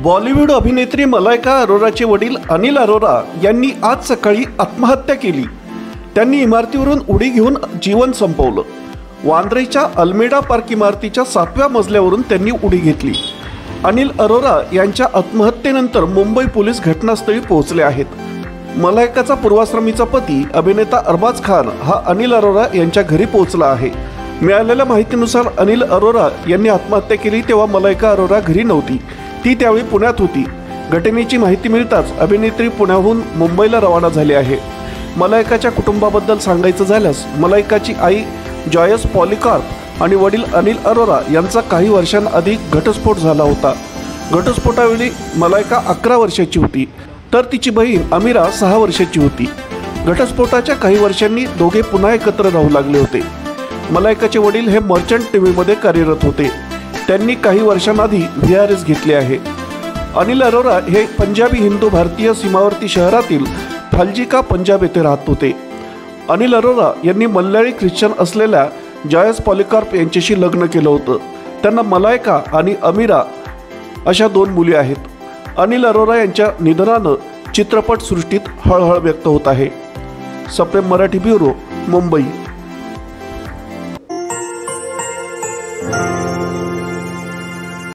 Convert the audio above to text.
बॉलिवूड अभिनेत्री मलायका अरोराचे वडील अनिल अरोरा यांनी आज सकाळी आत्महत्या केली। त्यांनी इमारतीवरून उडी घेऊन जीवन संपवलं। वांद्रेच्या अल्मेडा पार्क इमारतीच्या 7व्या मजल्यावरून त्यांनी उडी घेतली। अनिल अरोरा यांच्या आत्महत्येनंतर मुंबई पोलीस घटनास्थळी पोहोचले आहेत। मलायकाचा पूर्वाश्रमीचा पती अभिनेता अरबाज खान हा अनिल अरोरा यांच्या घरी पोहोचला आहे। मिळालेल्या माहितीनुसार अनिल अरोरा यांनी आत्महत्या केली तेव्हा मलायका अरोरा घरी नव्हती, ती त्यावेळी पुण्यात होती। घटनेची माहिती मिळताच अभिनेत्री पुण्याहून मुंबईला रवाना झाली आहे। मलायकाच्या कुटुंबाबद्दल सांगायचं झाल्यास मलायकाची आई जॉयस पॉलिकॉर्प आणि वडील अनिल अरोरा यांचा काही वर्षांआधी घटस्फोट झाला होता। घटस्फोटावेळी मलायका 11 वर्षाची होती तर तिची बहीण अमीरा 6 वर्षाची होती। घटस्फोटाच्या काही वर्षांनी दोघे पुन्हा एकत्र राहू लागले होते। मलायकाचे वडील हे मर्चंट टीव्हीमध्ये कार्यरत होते। त्यांनी काही वर्षांआधी VRS घेतले आहे। अनिल अरोरा हे पंजाबी हिंदू भारतीय सीमावर्ती शहरातील फाल्जिका पंजाब येथे राहत होते। अनिल अरोरा यांनी मल्याळी ख्रिश्चन असलेल्या जॉयस पॉलिकॉर्प यांच्याशी लग्न केलं होतं। त्यांना मलायका आणि अमीरा अशा 2 मुली आहेत। अनिल अरोरा यांच्या निधनानं चित्रपट सृष्टीत हळहळ व्यक्त होत आहे। सप्रेम मराठी ब्युरो, मुंबई।